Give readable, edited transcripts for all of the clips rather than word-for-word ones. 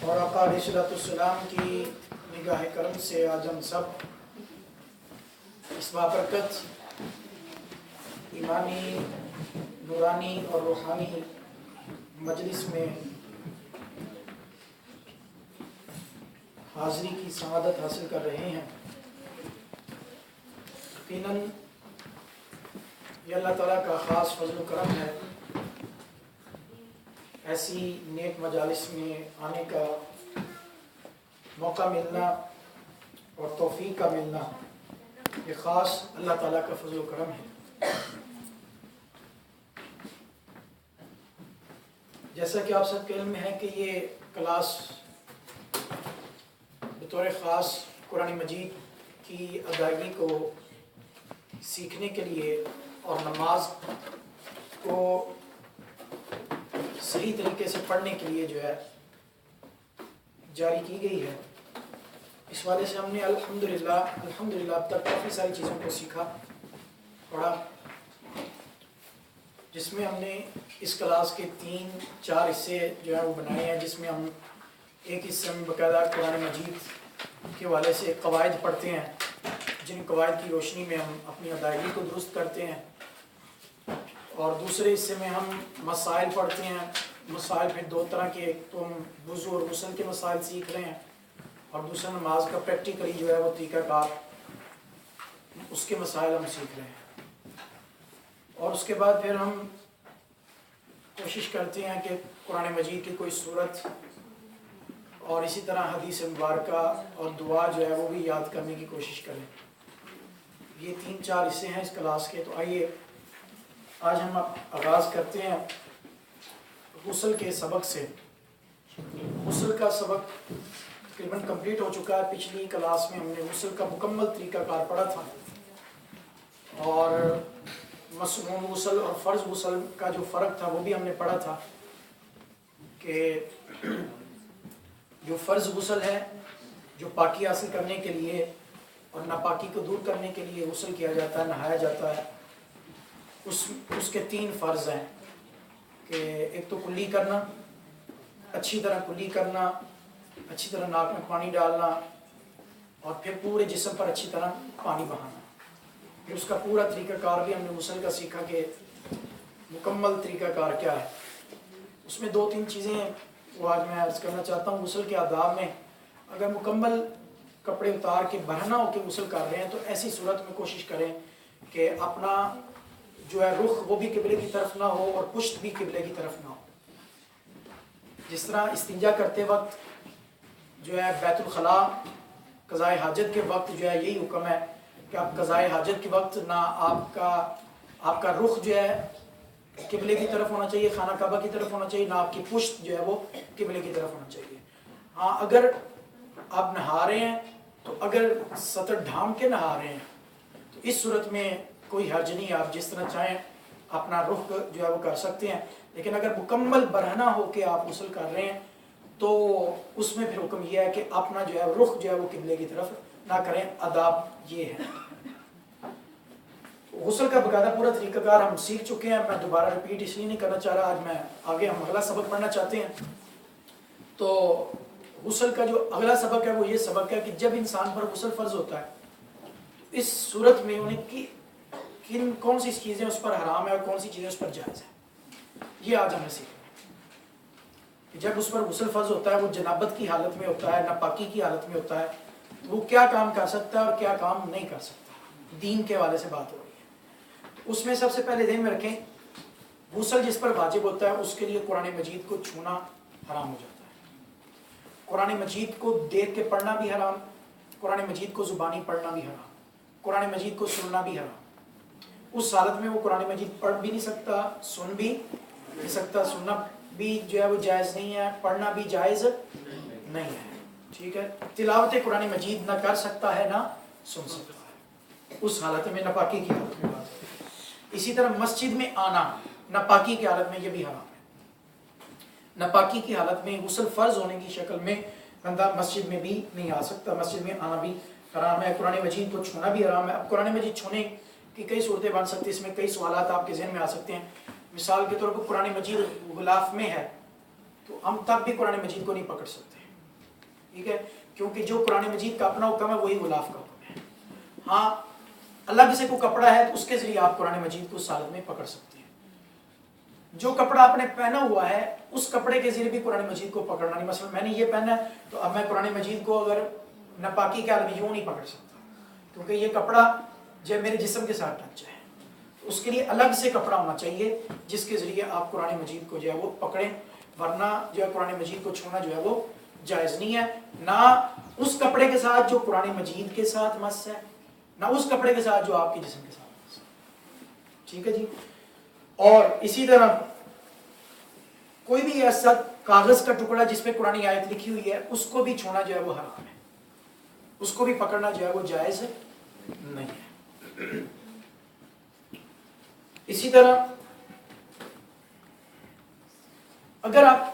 اور آقا علیہ السلام کی نگاہ کرم سے آج ہم سب اس بابرکت ایمانی نورانی اور روحانی مجلس میں حاضری کی سعادت حاصل کر رہے ہیں۔ یقیناً یہ اللہ تعالیٰ کا خاص فضل و کرم ہے، ایسی نیک مجالس میں آنے کا موقع ملنا اور توفیق کا ملنا، یہ خاص اللہ تعالیٰ کا فضل و کرم ہے۔ جیسا کہ آپ سب کے علم ہے کہ یہ کلاس بطور خاص قرآن مجید کی ادائیگی کو سیکھنے کے لیے اور نماز کو صحیح طریقے سے پڑھنے کے لیے جو ہے جاری کی گئی ہے۔ اس والے سے ہم نے الحمدللہ اب تک کافی ساری چیزوں کو سیکھا پڑھا، جس میں ہم نے اس کلاس کے 3-4 حصے جو ہے وہ بنائے ہیں، جس میں ہم ایک حصے میں باقاعدہ قرآن مجید کے حوالے سے قواعد پڑھتے ہیں، جن قواعد کی روشنی میں ہم اپنی ادائیگی کو درست کرتے ہیں، اور دوسرے حصے میں ہم مسائل پڑھتے ہیں۔ مسائل پھر 2 طرح کے، ایک تو ہم وضو اور غسل کے مسائل سیکھ رہے ہیں، اور دوسرا نماز کا پریکٹیکلی جو ہے وہ طریقہ کار، اس کے مسائل ہم سیکھ رہے ہیں۔ اور اس کے بعد پھر ہم کوشش کرتے ہیں کہ قرآن مجید کی کوئی سورت اور اسی طرح حدیث مبارکہ اور دعا جو ہے وہ بھی یاد کرنے کی کوشش کریں۔ یہ 3-4 حصے ہیں اس کلاس کے۔ تو آئیے آج ہم آغاز کرتے ہیں غسل کے سبق سے۔ غسل کا سبق تقریباً کمپلیٹ ہو چکا ہے۔ پچھلی کلاس میں ہم نے غسل کا مکمل طریقہ کار پڑھا تھا، اور مسنون غسل اور فرض غسل کا جو فرق تھا وہ بھی ہم نے پڑھا تھا، کہ جو فرض غسل ہے، جو پاکی حاصل کرنے کے لیے اور ناپاکی کو دور کرنے کے لیے غسل کیا جاتا ہے، نہایا جاتا ہے، اس کے 3 فرض ہیں، کہ ایک تو کلی کرنا، اچھی طرح کلی کرنا، اچھی طرح ناک میں پانی ڈالنا، اور پھر پورے جسم پر اچھی طرح پانی بہانا۔ پھر اس کا پورا طریقہ کار بھی ہم نے غسل کا سیکھا کہ مکمل طریقہ کار کیا ہے۔ اس میں 2-3 چیزیں وہ آج میں عرض کرنا چاہتا ہوں۔ غسل کے آداب میں اگر مکمل کپڑے اتار کے برہنہ ہو کے غسل کر رہے ہیں تو ایسی صورت میں کوشش کریں کہ اپنا جو ہے رخ وہ بھی قبلے کی طرف نہ ہو اور پشت بھی قبلے کی طرف نہ ہو۔ جس طرح استنجا کرتے وقت جو ہے بیت الخلاء قضائے حاجت کے وقت جو ہے یہی حکم ہے کہ آپ قضائے حاجت کے وقت نہ آپ کا رخ جو ہے قبلے کی طرف ہونا چاہیے، خانہ کعبہ کی طرف ہونا چاہیے، نہ آپ کی پشت جو ہے وہ قبلے کی طرف ہونا چاہیے۔ ہاں، اگر آپ نہا رہے ہیں تو اگر سطر ڈھانپ کے نہا رہے ہیں تو اس صورت میں کوئی حرج نہیں، آپ جس طرح چاہیں اپنا رخ جو ہے وہ کر سکتے ہیں۔ لیکن اگر مکمل برہنہ ہو کے آپ غسل کر رہے ہیں تو اس میں پھر حکم یہ ہے کہ اپنا جو ہے رخ جو ہے وہ قبلے کی طرف نہ کریں۔ آداب یہ ہے۔ غسل کا باقاعدہ پورا طریقہ کار ہم سیکھ چکے ہیں، میں دوبارہ ریپیٹ اس لیے نہیں کرنا چاہ رہا۔ آج میں آگے ہم اگلا سبق پڑھنا چاہتے ہیں۔ تو غسل کا جو اگلا سبق ہے وہ یہ سبق ہے کہ جب انسان پر غسل فرض ہوتا ہے، اس صورت میں انہیں کون سی چیزیں اس پر حرام ہے اور کون سی چیزیں اس پر جائز ہیں، یہ آج ہمیں سیکھنا ہے۔ کہ جب اس پر غسل فرض ہوتا ہے، وہ جنابت کی حالت میں ہوتا ہے، ناپاکی کی حالت میں ہوتا ہے، تو وہ کیا کام کر سکتا ہے اور کیا کام نہیں کر سکتا، دین کے حوالے سے بات ہو رہی ہے۔ تو اس میں سب سے پہلے ذہن میں رکھیں، غسل جس پر واجب ہوتا ہے اس کے لیے قرآن مجید کو چھونا حرام ہو جاتا ہے۔ قرآن مجید کو دیکھ کے پڑھنا بھی حرام، قرآن مجید کو زبانی پڑھنا بھی حرام، قرآن مجید کو سننا بھی حرام۔ اس حالت میں وہ قرآن مجید پڑھ بھی نہیں سکتا، سن بھی نہیں سکتا۔ سننا بھی جو ہے وہ جائز نہیں ہے، پڑھنا بھی جائز نہیں ہے، ٹھیک ہے۔ تلاوت قرآن مجید نہ کر سکتا ہے نہ سن سکتا ہے، اس حالت میں ناپاکی کی حالت میں بات ہے۔ اسی طرح مسجد میں آنا ناپاکی کی حالت میں یہ بھی حرام ہے۔ ناپاکی کی حالت میں غسل فرض ہونے کی شکل میں بندہ مسجد میں بھی نہیں آ سکتا، مسجد میں آنا بھی حرام ہے۔ قرآن مجید کو چھونا بھی حرام ہے۔ اب قرآن مجید چھونے کی کئی صورتیں بن سکتی ہیں، اس میں کئی سوالات آپ کے ذہن میں آ سکتے ہیں۔ مثال کے طور پر قرآن مجید غلاف میں ہے تو ہم تب بھی قرآن مجید کو نہیں پکڑ سکتے، ٹھیک ہے، کیونکہ جو قرآن مجید کا اپنا حکم ہے وہی غلاف کا حکم ہے. ہاں الگ سے کوئی کپڑا ہے تو اس کے ذریعے آپ قرآن مجید کو اس حالت میں پکڑ سکتے ہیں. جو کپڑا آپ نے پہنا ہوا ہے اس کپڑے کے ذریعے بھی قرآن مجید کو پکڑنا نہیں. مثلا میں نے یہ پہنا ہے تو اب میں قرآن مجید کو اگر ناپاکی کے حال میں یوں نہیں پکڑ سکتا، کیونکہ یہ کپڑا جو میرے جسم کے ساتھ ٹچ ہے. اس کے لیے الگ سے کپڑا ہونا چاہیے جس کے ذریعے آپ قرآن مجید کو جو ہے وہ پکڑیں، ورنہ جو ہے قرآن مجید کو چھونا جو ہے وہ جائز نہیں ہے. نہ اس کپڑے کے ساتھ جو قرآن مجید کے ساتھ مس ہے، نہ اس کپڑے کے ساتھ جو آپ کے جسم کے ساتھ مس ہے. ٹھیک ہے جی. اور اسی طرح کوئی بھی ایسا کاغذ کا ٹکڑا جس پہ قرآن آیت لکھی ہوئی ہے اس کو بھی چھونا جو ہے وہ حرام ہے، اس کو بھی پکڑنا جو ہے وہ جائز نہیں ہے. اسی طرح اگر آپ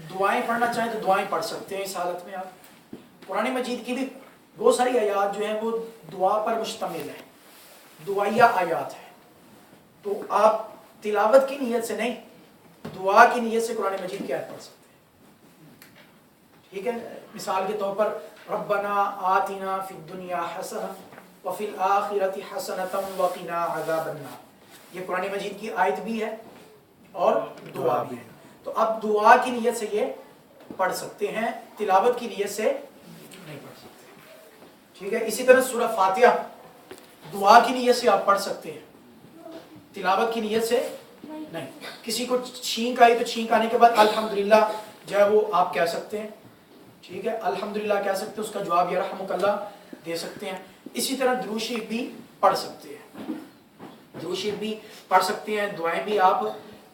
دعائیں پڑھنا چاہیں تو دعائیں پڑھ سکتے ہیں. اس حالت میں آپ قرآن مجید کی بھی بہت ساری آیات جو ہیں وہ دعا پر مشتمل ہیں، دعائیہ آیات ہیں. تو آپ تلاوت کی نیت سے نہیں، دعا کی نیت سے قرآن مجید کی آیت پڑھ سکتے ہیں. ٹھیک ہے. مثال کے طور پر ربنا آتنا فی الدنیا حسنہ وفی الآخرۃ حسنۃ وقنا عذاب النار، یہ قرآن مجید کی آیت بھی ہے اور دعا بھی ہے. تو اب دعا کی نیت سے یہ پڑھ سکتے ہیں، تلاوت کی نیت سے نہیں پڑھ سکتے. ٹھیک ہے. اسی طرح سورہ فاتحہ دعا کی نیت سے آپ پڑھ سکتے ہیں، تلاوت کی نیت سے نہیں. کسی کو چھینک آئی تو چھینک آنے کے بعد الحمدللہ جو ہے وہ آپ کہہ سکتے ہیں. ٹھیک ہے. الحمدللہ کہہ سکتے ہیں، اس کا جواب یرحمک اللہ دے سکتے ہیں. اسی طرح درود شریف بھی پڑھ سکتے ہیں، درود شریف بھی پڑھ سکتے ہیں، دعائیں بھی آپ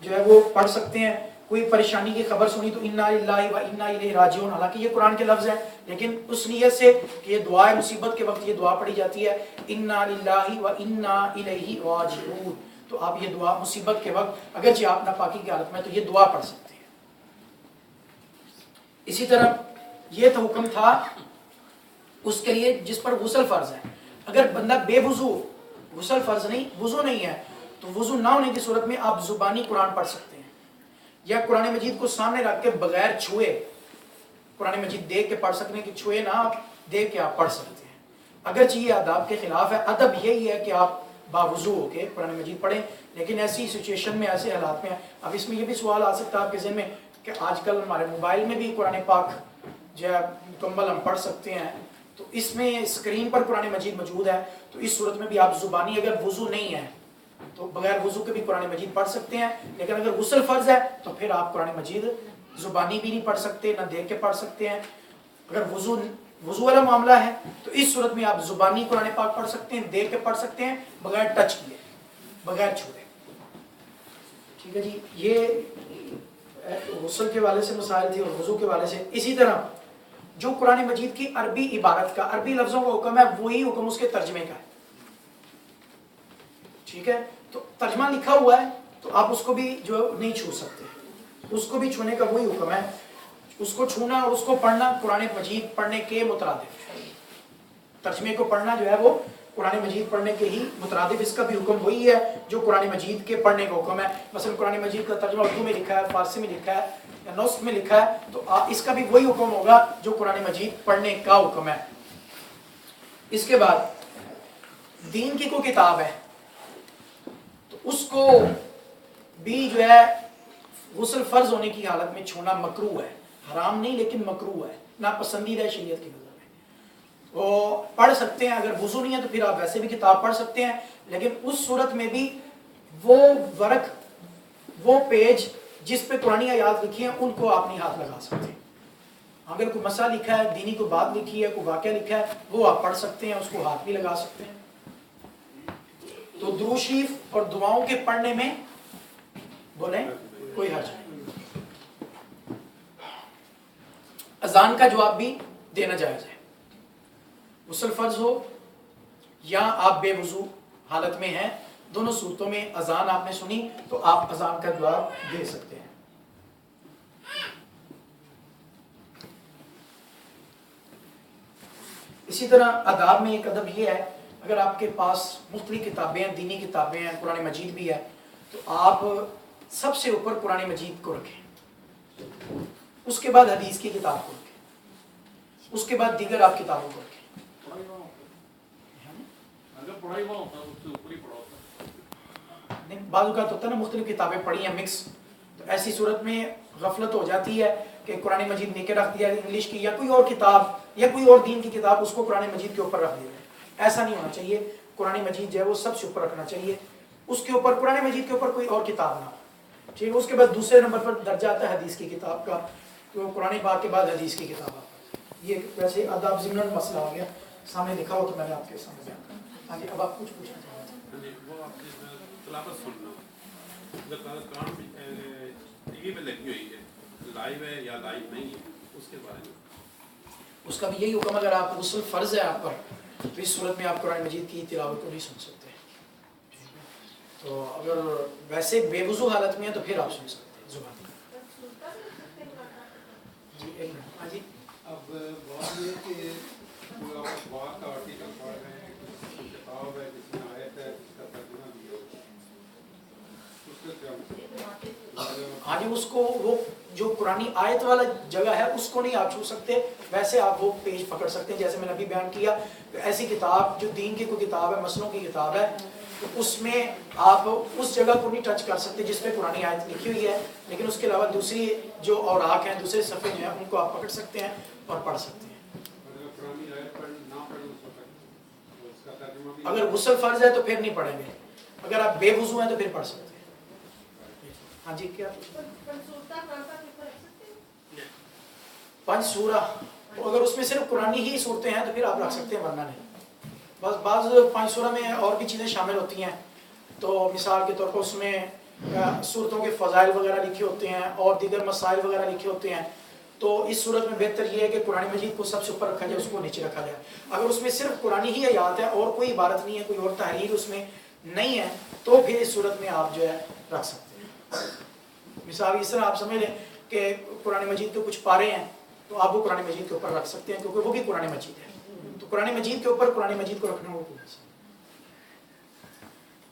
جو ہے وہ پڑھ سکتے ہیں. کوئی پریشانی کی خبر سنی تو انا للہ و انا الیہ راجعون، حالانکہ یہ قرآن کے لفظ ہیں لیکن اس نیت سے کہ یہ دعا ہے، مصیبت کے وقت یہ دعا پڑھی جاتی ہے انا للہ و انا الیہ راجعون، تو آپ یہ دعا مصیبت کے وقت اگرچہ آپ ناپاکی کی حالت میں تو یہ دعا پڑھ سکتے ہیں. اسی طرح یہ تو حکم تھا اس کے لیے جس پر غسل فرض ہے. اگر بندہ بے وضو، غسل فرض نہیں، وضو نہیں ہے، تو وضو نہ ہونے کی صورت میں آپ زبانی قرآن پڑھ سکتے ہیں، یا قرآن مجید کو سامنے رکھ کے بغیر چھوئے قرآن مجید دیکھ کے پڑھ سکتے ہیں، کہ چھوئے نہ آپ دیکھ کے آپ پڑھ سکتے ہیں. اگرچہ یہ آداب کے خلاف ہے، ادب یہی ہے کہ آپ باوضو ہو کے قرآن مجید پڑھیں، لیکن ایسی سچویشن میں، ایسے حالات میں. اب اس میں یہ بھی سوال آ سکتا ہے آپ کے ذہن میں کہ آج کل ہمارے موبائل میں بھی قرآن پاک جو ہے مکمل ہم پڑھ سکتے ہیں، تو اس میں اسکرین پر قرآن مجید موجود ہے، تو اس صورت میں بھی آپ زبانی اگر وضو نہیں ہے تو بغیر وضو کے بھی قرآن مجید پڑھ سکتے ہیں. لیکن اگر غسل فرض ہے تو پھر آپ قرآن مجید زبانی بھی نہیں پڑھ سکتے، نہ دیکھ کے پڑھ سکتے ہیں. اگر وضو والا معاملہ ہے تو اس صورت میں آپ زبانی قرآن پاک پڑھ سکتے ہیں، دیکھ کے پڑھ سکتے ہیں، بغیر ٹچ کیے، بغیر چھوئے. ٹھیک ہے جی. یہ غسل کے والے سے مسائل تھے اور وضو کے والے سے. اسی طرح جو قرآن مجید کی عربی عبارت کا، عربی لفظوں کا حکم ہے، وہی حکم اس کے ترجمے کا ہے. ٹھیک ہے. تو ترجمہ لکھا ہوا ہے تو آپ اس کو بھی جو نہیں چھو سکتے، اس کو بھی چھونے کا وہی حکم ہے. اس کو چھونا اور اس کو پڑھنا قرآن مجید پڑھنے کے مترادف ہے. ترجمے کو پڑھنا جو ہے وہ قرآن مجید پڑھنے کے ہی مترادف، اس کا بھی حکم وہی ہے جو قرآن مجید کے پڑھنے کا حکم ہے. مثلا قرآن مجید کا ترجمہ اردو میں لکھا ہے، فارسی میں لکھا ہے یا نسخ میں لکھا ہے، تو اس کا بھی وہی حکم ہوگا جو قرآن مجید پڑھنے کا حکم ہے. اس کے بعد دین کی کوئی کتاب ہے تو اس کو بھی جو ہے غسل فرض ہونے کی حالت میں چھونا مکروہ ہے. حرام نہیں لیکن مکروہ ہے، ناپسندیدہ شریعت کی نظر میں. وہ پڑھ سکتے ہیں، اگر وضو نہیں ہے تو پھر آپ ویسے بھی کتاب پڑھ سکتے ہیں، لیکن اس صورت میں بھی وہ ورق، وہ پیج جس پہ قرآن آیات لکھی ہیں ان کو آپ نہیں ہاتھ لگا سکتے. اگر کوئی مسئلہ لکھا ہے، دینی کوئی بات لکھی ہے، کوئی واقعہ لکھا ہے، وہ آپ پڑھ سکتے ہیں، اس کو ہاتھ بھی لگا سکتے ہیں. تو درود شریف اور دعاؤں کے پڑھنے میں بولیں کوئی حرج نہیں. اذان کا جواب بھی دینا جائز ہے. غسل فرض ہو یا آپ بے وضو حالت میں ہیں، دونوں صورتوں میں اذان آپ نے سنی تو آپ اذان کا جواب دے سکتے ہیں. اسی طرح آداب میں ایک ادب یہ ہے، اگر آپ کے پاس مختلف کتابیں ہیں، دینی کتابیں ہیں، قرآن مجید بھی ہے، تو آپ سب سے اوپر قرآن مجید کو رکھیں، اس کے بعد حدیث کی کتاب کو رکھیں. اس کے بعد دیگر آپ کتابوں کو رکھیں. نہیں بعض اوقات ہوتا ہے نا مختلف کتابیں پڑھی ہیں مکس، تو ایسی صورت میں غفلت ہو جاتی ہے کہ قرآن مجید نیچے رکھ دیا انگلش کی یا کوئی اور کتاب یا کوئی اور دین کی کتاب اس کو قرآن مجید کے اوپر رکھ دیا. ایسا نہیں ہونا چاہیے. قرآن مجید جو ہے وہ سب سے اوپر رکھنا چاہیے، اس کے اوپر قرآن مجید کے اوپر کوئی اور کتاب نہ ہو. ٹھیک ہے. اس کے بعد دوسرے نمبر پر درجہ آتا ہے حدیث کی کتاب کا، تو قرآن پاک کے بعد حدیث کی کتاب آتا ہے. یہ ویسے آداب ضمن مسئلہ ہو گیا، سامنے لکھا ہو تو میں نے آپ کے سامنے بیان کیا. ہاں جی اب آپ کچھ پوچھنا چاہیں گے؟ وہ آپ نے تلاوت سننا قرآن ٹی وی پہ لگی ہوئی ہے، لائیو ہے یا لائیو نہیں ہے، اس کے بارے میں اس کا بھی یہی حکم، اگر آپ غسل فرض ہے آپ پر تو اس صورت میں آپ قرآن مجید کی تلاوت کو نہیں سن سکتے. تو اگر ویسے بے وضو حالت میں ہے تو پھر آپ سن سکتے ہیں زبان. جی ایک منٹ. ہاں جی اب بات یہ کہ جو آپ اخبار کا آرٹیکل پڑھ رہے ہیں، کوئی کتاب ہے جس میں آیت ہے جس کا ترجمہ بھی ہو، اس کا کیا مطلب؟ ہاں جی اس کو وہ جو قرآنی آیت والا جگہ ہے اس کو نہیں آپ چھو سکتے، ویسے آپ وہ پیج پکڑ سکتے ہیں جیسے میں نے ابھی بیان کیا. ایسی کتاب جو دین کی کوئی کتاب ہے، مسئلوں کی کتاب ہے، تو اس میں آپ اس جگہ کو نہیں ٹچ کر سکتے جس پہ قرآنی آیت لکھی ہوئی ہے، لیکن اس کے علاوہ دوسری جو اوراق ہیں، دوسرے صفحے جو ہیں ان کو آپ پکڑ سکتے ہیں اور پڑھ سکتے ہیں. اگر غسل فرض ہے تو پھر نہیں پڑھیں گے، اگر آپ بے وضو ہیں تو پھر پڑھ سکتے ہیں. ہاں جی کیا 5 سورہ اگر اس میں صرف قرآنی ہی صورتیں ہیں تو پھر آپ رکھ سکتے ہیں، ورنہ نہیں. بس بعض 5 سورہ میں اور بھی چیزیں شامل ہوتی ہیں، تو مثال کے طور پر اس میں صورتوں کے فضائل وغیرہ لکھے ہوتے ہیں اور دیگر مسائل وغیرہ لکھے ہوتے ہیں. تو اس صورت میں بہتر یہ ہے کہ قرآن مجید کو سب سے اوپر رکھا جائے، اس کو نیچے رکھا جائے. اگر اس میں صرف قرآنی ہی آیات ہے اور کوئی عبارت نہیں ہے، کوئی اور تحریر اس میں نہیں ہے، تو پھر اس صورت میں آپ جو ہے رکھ سکتے ہیں. مثال اس طرح آپ سمجھ لیں کہ قرآن مجید کے کچھ پارے ہیں تو آپ وہ قرآن مجید کے اوپر رکھ سکتے ہیں کیونکہ وہ بھی قرآن مجید ہے. تو قرآن مجید کے اوپر قرآن مجید کو رکھنا وہ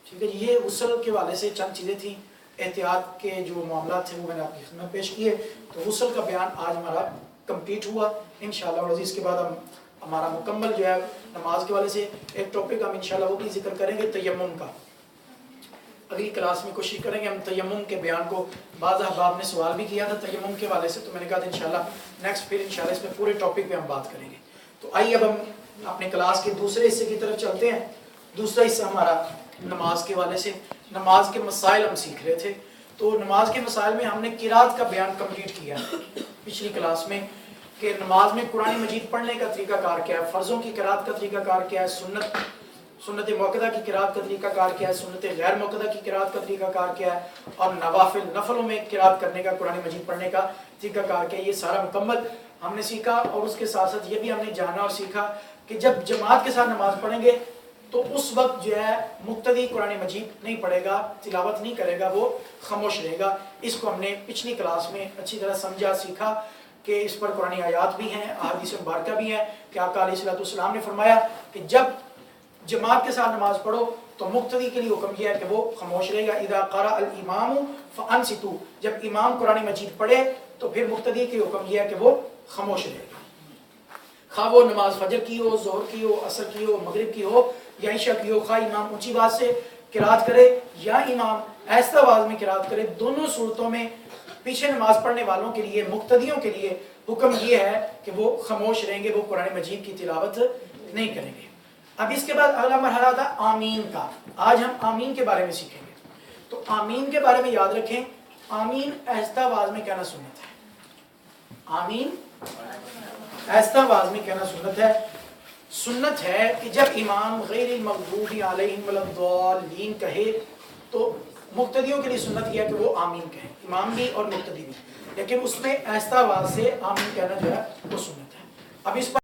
ٹھیک ہے. یہ غسل کے حوالے سے چند چیزیں تھیں، احتیاط کے جو معاملات تھے وہ میں نے آپ کی خدمت پیش کیے. تو غسل کا بیان آج ہمارا کمپلیٹ ہوا. انشاءاللہ اس کے بعد ہم ہمارا مکمل جو ہے نماز کے حوالے سے ایک ٹاپک ہم انشاءاللہ وہ بھی ذکر کریں گے، تیمم کا. اگلی کلاس میں کوشش کریں گے ہم تیمم کے بیان کو. بعض احباب نے سوال بھی کیا تھا تیمم کے حوالے سے، تو میں نے کہا تھا انشاءاللہ نیکسٹ پھر انشاءاللہ اس میں پورے ٹاپک پہ ہم بات کریں گے. تو آئیے اب ہم اپنے کلاس کے دوسرے حصے کی طرف چلتے ہیں. دوسرا حصہ ہمارا نماز کے حوالے سے، نماز کے مسائل ہم سیکھ رہے تھے. تو نماز کے مسائل میں ہم نے قرات کا بیان کمپلیٹ کیا پچھلی کلاس میں، کہ نماز میں قرآن مجید پڑھنے کا طریقہ کار کیا ہے، فرضوں کی قرات کا طریقہ کار کیا ہے، سنت موقدہ کی قرات کا طریقہ کار کیا ہے، سنت غیر موقدہ کی قرات کا طریقہ کار کیا ہے، اور نوافل نفلوں میں قرات کرنے کا، قرآن مجید پڑھنے کا طریقہ کار کیا ہے. یہ سارا مکمل ہم نے سیکھا. اور اس کے ساتھ ساتھ یہ بھی ہم نے جانا اور سیکھا کہ جب جماعت کے ساتھ نماز پڑھیں گے تو اس وقت جو ہے مقتدی قرآن مجید نہیں پڑھے گا، تلاوت نہیں کرے گا، وہ خاموش رہے گا. اس کو ہم نے پچھلی کلاس میں اچھی طرح سمجھا سیکھا کہ اس پر قرآن آیات بھی ہیں، احادیث مبارکہ بھی ہیں کہ آقا علیہ السلام نے فرمایا کہ جب جماعت کے ساتھ نماز پڑھو تو مقتدی کے لیے حکم یہ ہے کہ وہ خاموش رہے گا. اذا قرأ الامام فانصتوا، جب امام قرآن مجید پڑھے تو پھر مقتدی کے لیے حکم یہ ہے کہ وہ خاموش رہے گا. خواہ وہ نماز فجر کی ہو، ظہر کی ہو، عصر کی ہو، مغرب کی ہو یا عشاء کی ہو، خواہ امام اونچی بات سے قرات کرے یا امام آہستہ آواز میں قرات کرے، دونوں صورتوں میں پیچھے نماز پڑھنے والوں کے لیے، مقتدیوں کے لیے حکم یہ ہے کہ وہ خاموش رہیں گے، وہ قرآن مجید کی تلاوت نہیں کریں گے. اب اس کے بعد اگلا مرحلہ تھا آمین کا. آج ہم آمین کے بارے میں سیکھیں گے. تو آمین کے بارے میں یاد رکھیں، آمین آہستہ آواز میں کہنا سنت ہے. آمین آہستہ آواز میں کہنا سنت ہے. سنت ہے کہ جب امام غیر المغضوب علیہم ولا الضالین کہے تو مقتدیوں کے لیے سنت یہ ہے کہ وہ آمین کہیں، امام بھی اور مقتدی بھی، لیکن اس میں آہستہ آواز سے آمین کہنا جو ہے وہ سنت ہے. اب اس پر